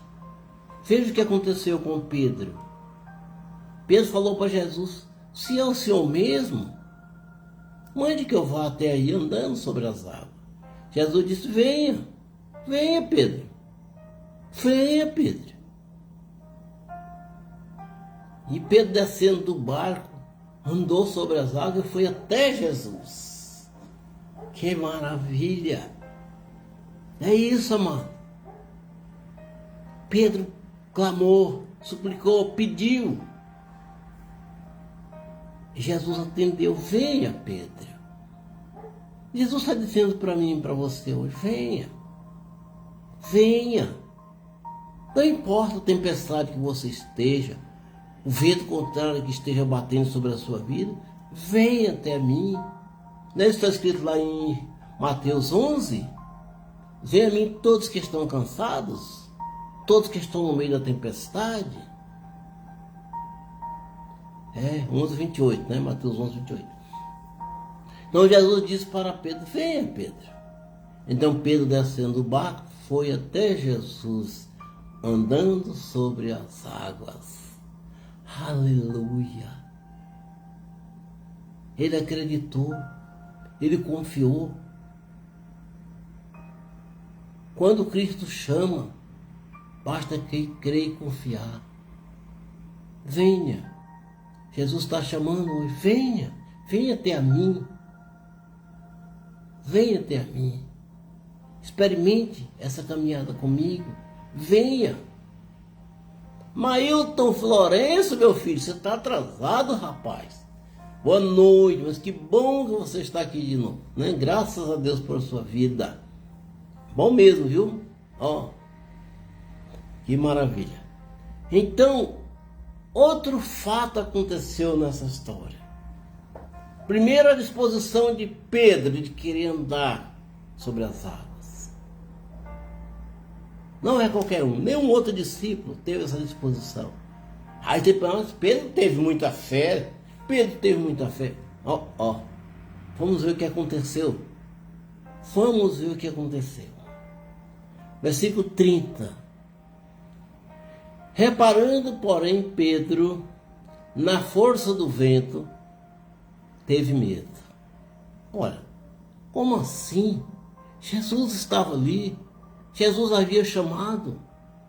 Veja o que aconteceu com Pedro. Pedro falou para Jesus: se é o Senhor mesmo, mande que eu vá até aí andando sobre as águas. Jesus disse: venha, venha Pedro, venha Pedro. E Pedro, descendo do barco, andou sobre as águas e foi até Jesus. Que maravilha! É isso, amado. Pedro clamou, suplicou, pediu. Jesus atendeu: venha, Pedro. Jesus está dizendo para mim e para você hoje: venha, venha. Não importa a tempestade que você esteja, o vento contrário que esteja batendo sobre a sua vida, venha até mim. Não está escrito lá em Mateus 11? Venha a mim todos que estão cansados, todos que estão no meio da tempestade. 11:28, né? Mateus 11:28. Então Jesus disse para Pedro: venha, Pedro. Então Pedro, descendo do barco, foi até Jesus, andando sobre as águas. Aleluia! Ele acreditou, ele confiou. Quando Cristo chama, basta que crer e confiar. Venha. Jesus está chamando hoje: venha, venha até a mim. Venha até a mim. Experimente essa caminhada comigo. Venha. Mailton Florencio, meu filho, você está atrasado, rapaz. Boa noite, mas que bom que você está aqui de novo, né? Graças a Deus por sua vida. Bom mesmo, viu? Ó, que maravilha. Então, outro fato aconteceu nessa história. Primeiro, a disposição de Pedro de querer andar sobre as águas. Não é qualquer um, nenhum outro discípulo teve essa disposição. Aí depois, Pedro teve muita fé. Pedro teve muita fé. Ó, vamos ver o que aconteceu. Vamos ver o que aconteceu. Versículo 30. Reparando, porém, Pedro na força do vento, teve medo. Olha, como assim? Jesus estava ali. Jesus havia chamado.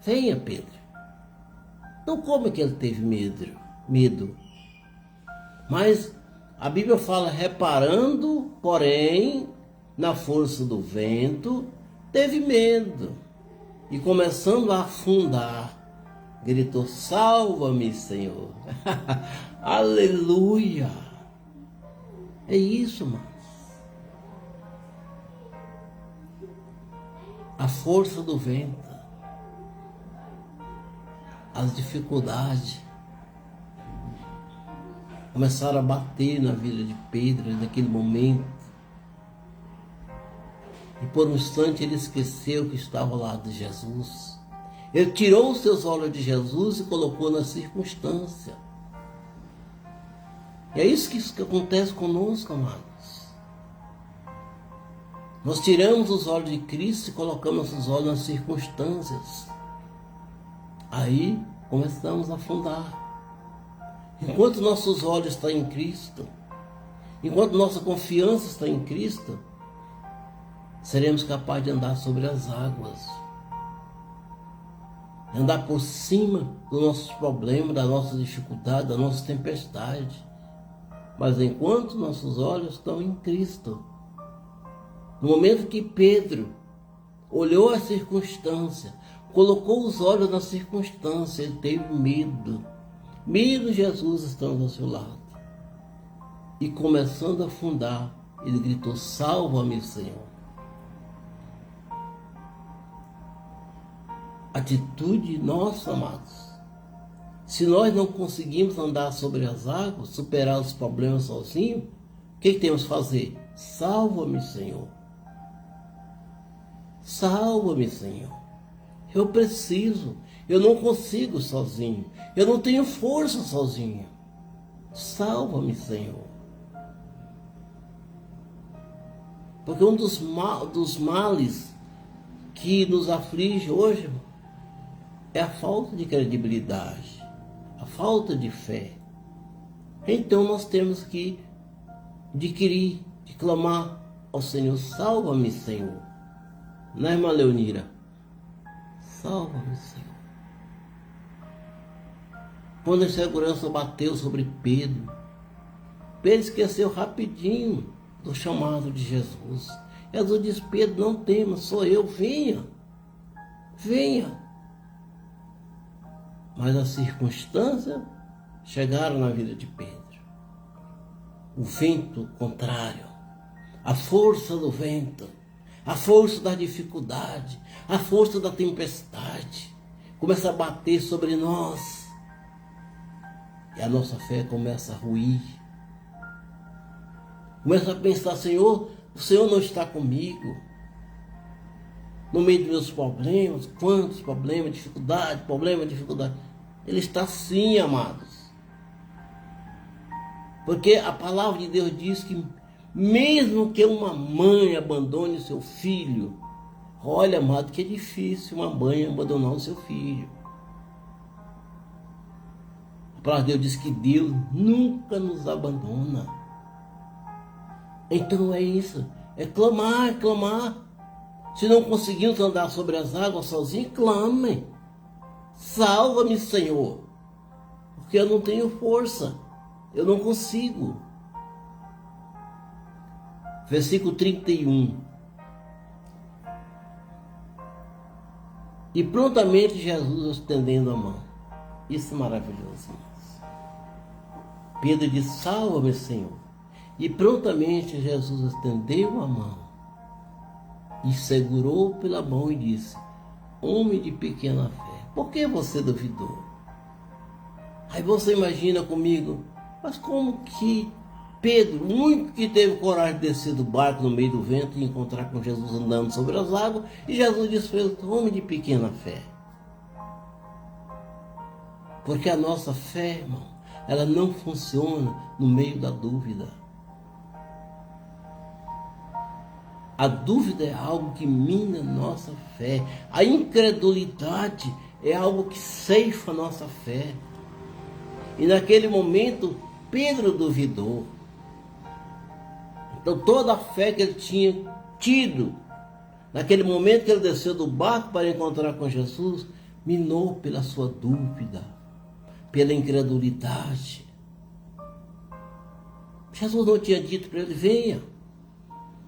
Venha, Pedro. Então como é que ele teve medo? Mas a Bíblia fala, reparando, porém, na força do vento, teve medo. E começando a afundar, gritou, salva-me, Senhor. Aleluia. É isso, mano. A força do vento, as dificuldades começaram a bater na vida de Pedro naquele momento. E por um instante ele esqueceu que estava ao lado de Jesus. Ele tirou os seus olhos de Jesus e colocou na circunstância. E é isso que acontece conosco, amados. Nós tiramos os olhos de Cristo e colocamos nossos olhos nas circunstâncias. Aí começamos a afundar. Enquanto nossos olhos estão em Cristo, enquanto nossa confiança está em Cristo, seremos capazes de andar sobre as águas, andar por cima dos nossos problemas, da nossa dificuldade, da nossa tempestade. Mas enquanto nossos olhos estão em Cristo, no momento que Pedro olhou a circunstância, colocou os olhos na circunstância, ele teve medo. Medo de Jesus estando ao seu lado. E começando a afundar, ele gritou, salva-me, Senhor. Atitude nossa, amados. Se nós não conseguimos andar sobre as águas, superar os problemas sozinhos, o que temos que fazer? Salva-me, Senhor. Salva-me, Senhor. Eu preciso. Eu não consigo sozinho. Eu não tenho força sozinho. Salva-me, Senhor. Porque um dos males que nos aflige hoje é a falta de credibilidade, a falta de fé. Então nós temos que adquirir, de clamar ao Senhor, salva-me, Senhor. Não é, irmã Leonira? Salva-me, Senhor. Quando a insegurança bateu sobre Pedro, Pedro esqueceu rapidinho do chamado de Jesus. Jesus disse, Pedro, não tema, sou eu, venha. Venha. Mas as circunstâncias chegaram na vida de Pedro. O vento contrário, a força do vento, a força da dificuldade, a força da tempestade, começa a bater sobre nós. E a nossa fé começa a ruir. Começa a pensar, Senhor, o Senhor não está comigo. No meio dos meus problemas, quantos problemas, dificuldade. Ele está sim, amados. Porque a palavra de Deus diz que mesmo que uma mãe abandone o seu filho, olha, amado, que é difícil uma mãe abandonar o seu filho. A palavra de Deus diz que Deus nunca nos abandona. Então é isso, é clamar, clamar. Se não conseguimos andar sobre as águas sozinhos, clame. Salva-me, Senhor, porque eu não tenho força, eu não consigo. Versículo 31. E prontamente Jesus estendendo a mão. Isso é maravilhoso, irmãos. Pedro disse: salva-me, Senhor. E prontamente Jesus estendeu a mão e segurou pela mão e disse: homem de pequena fé, por que você duvidou? Aí você imagina comigo, mas como que Pedro, o único que teve coragem de descer do barco no meio do vento e encontrar com Jesus andando sobre as águas, e Jesus disse para ele: homem de pequena fé. Porque a nossa fé, irmão, ela não funciona no meio da dúvida. A dúvida é algo que mina nossa fé. A incredulidade é algo que ceifa a nossa fé. E naquele momento, Pedro duvidou. Então toda a fé que ele tinha tido, naquele momento que ele desceu do barco para encontrar com Jesus, minou pela sua dúvida, pela incredulidade. Jesus não tinha dito para ele: venha.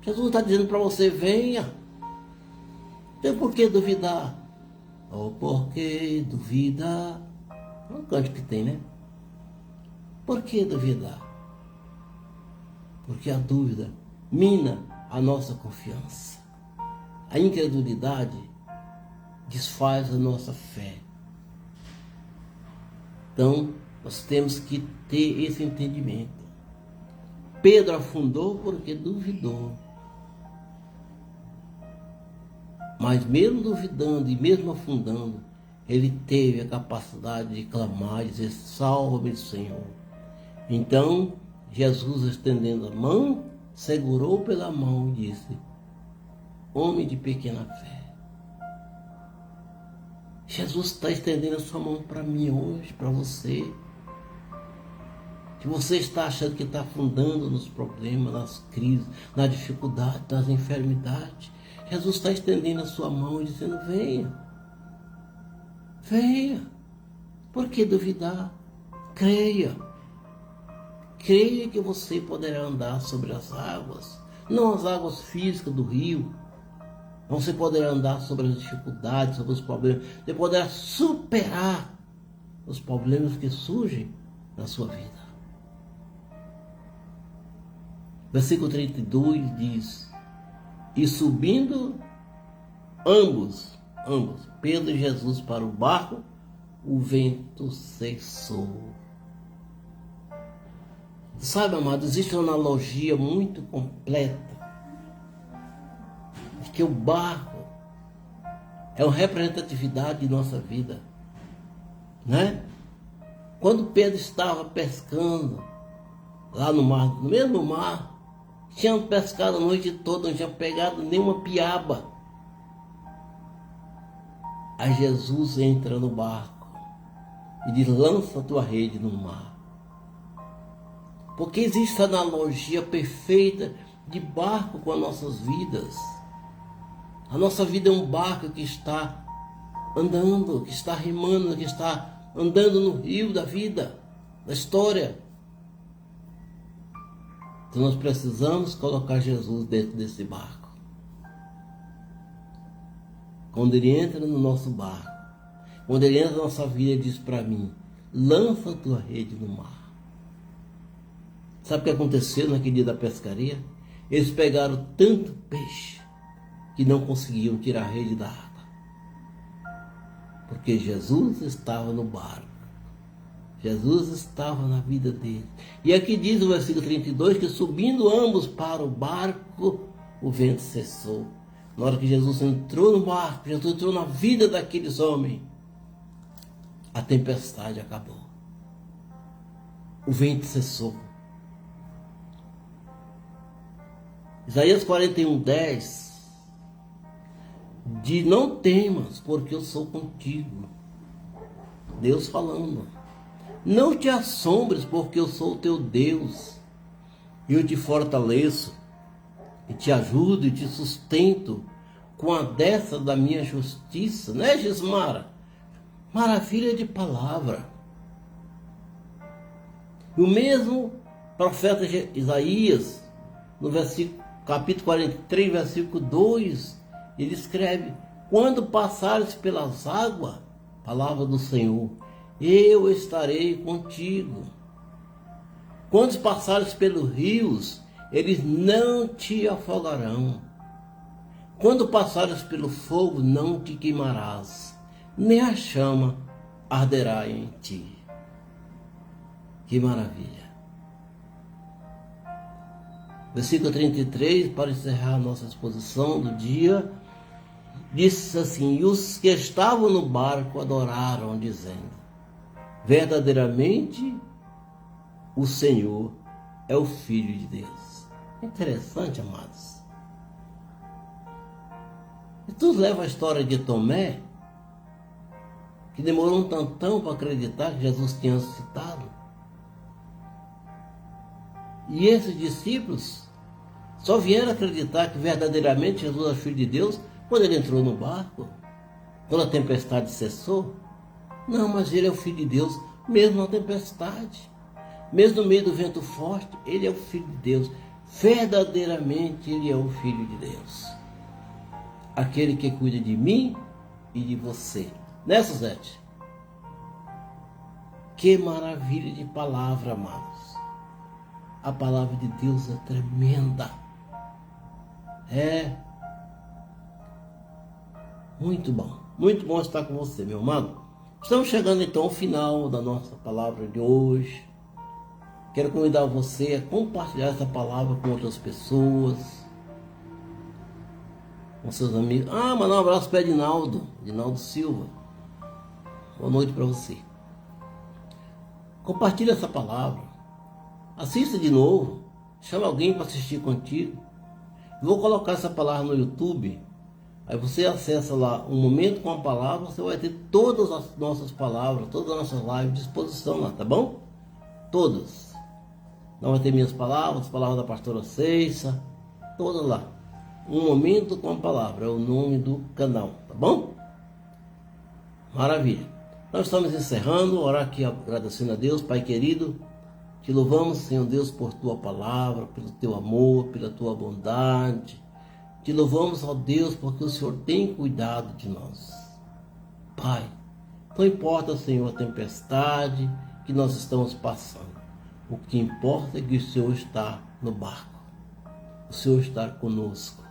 Jesus está dizendo para você: venha. Então por que duvidar? Oh, por que duvidar? É um canto que tem, né? Por que duvidar? Porque a dúvida mina a nossa confiança. A incredulidade desfaz a nossa fé. Então, nós temos que ter esse entendimento. Pedro afundou porque duvidou. Mas mesmo duvidando e mesmo afundando, ele teve a capacidade de clamar e dizer: salva-me, Senhor. Então, Jesus, estendendo a mão, segurou pela mão e disse: homem de pequena fé. Jesus está estendendo a sua mão para mim hoje, para você. Se você está achando que está afundando nos problemas, nas crises, na dificuldade, nas enfermidades, Jesus está estendendo a sua mão e dizendo: venha. Venha. Por que duvidar? Creia. Creia que você poderá andar sobre as águas, não as águas físicas do rio. Você poderá andar sobre as dificuldades, sobre os problemas. Você poderá superar os problemas que surgem na sua vida. Versículo 32 diz: e subindo ambos, Pedro e Jesus, para o barco, o vento cessou. Sabe, amado, existe uma analogia muito completa de que o barco é uma representatividade de nossa vida, né? Quando Pedro estava pescando lá no mar, no mesmo mar, tinham pescado a noite toda, não tinham pegado nenhuma piaba. Aí Jesus entra no barco e diz: lança a tua rede no mar. Porque existe a analogia perfeita de barco com as nossas vidas. A nossa vida é um barco que está andando, que está remando, que está andando no rio da vida, da história. Então nós precisamos colocar Jesus dentro desse barco. Quando ele entra no nosso barco, quando ele entra na nossa vida, ele diz para mim: lança a tua rede no mar. Sabe o que aconteceu naquele dia da pescaria? Eles pegaram tanto peixe que não conseguiam tirar a rede da água. Porque Jesus estava no barco. Jesus estava na vida dele. E aqui diz o versículo 32 que subindo ambos para o barco, o vento cessou. Na hora que Jesus entrou no barco, Jesus entrou na vida daqueles homens, a tempestade acabou. O vento cessou. Isaías 41:10 diz: não temas, porque eu sou contigo. Deus falando. Não te assombres, porque eu sou o teu Deus. Eu te fortaleço, e te ajudo, e te sustento com a destra da minha justiça. Né, Gismara? Maravilha de palavra. E o mesmo profeta Isaías, no capítulo 43, versículo 2, ele escreve: quando passares pelas águas, palavra do Senhor, eu estarei contigo. Quando passares pelos rios, eles não te afogarão. Quando passares pelo fogo, não te queimarás, nem a chama arderá em ti. Que maravilha! Versículo 33, para encerrar a nossa exposição do dia, diz assim: e os que estavam no barco adoraram, dizendo: verdadeiramente o Senhor é o Filho de Deus. Interessante, amados. E tudo leva à história de Tomé, que demorou um tantão para acreditar que Jesus tinha ressuscitado. E esses discípulos só vieram acreditar que verdadeiramente Jesus é Filho de Deus quando ele entrou no barco, quando a tempestade cessou. Não, mas ele é o Filho de Deus, mesmo na tempestade, mesmo no meio do vento forte, ele é o Filho de Deus. Verdadeiramente ele é o Filho de Deus. Aquele que cuida de mim e de você. Né, Suzete? Que maravilha de palavra, amados. A palavra de Deus é tremenda. É muito bom estar com você, meu amado. Estamos chegando então ao final da nossa palavra de hoje. Quero convidar você a compartilhar essa palavra com outras pessoas, com seus amigos. Mandar um abraço para Edinaldo Silva. Boa noite para você. Compartilhe essa palavra. Assista de novo. Chame alguém para assistir contigo. Vou colocar essa palavra no YouTube. Aí você acessa lá Um Momento com a Palavra. Você vai ter todas as nossas palavras, todas as nossas lives à disposição lá, tá bom? Todas. Não vai ter minhas palavras, as palavras da pastora Ceissa, todas lá. Um Momento com a Palavra é o nome do canal, tá bom? Maravilha. Nós estamos encerrando, orar aqui agradecendo a Deus. Pai querido, te louvamos, Senhor Deus, por tua palavra, pelo teu amor, pela tua bondade. Te louvamos, ó Deus, porque o Senhor tem cuidado de nós. Pai, não importa, Senhor, a tempestade que nós estamos passando. O que importa é que o Senhor está no barco. O Senhor está conosco,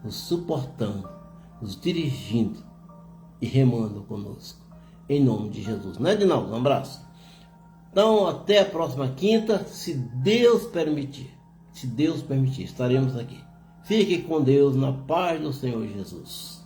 nos suportando, nos dirigindo e remando conosco. Em nome de Jesus. Né, Edinaldo? Um abraço. Então, até a próxima quinta, se Deus permitir. Se Deus permitir, estaremos aqui. Fique com Deus, na paz do Senhor Jesus.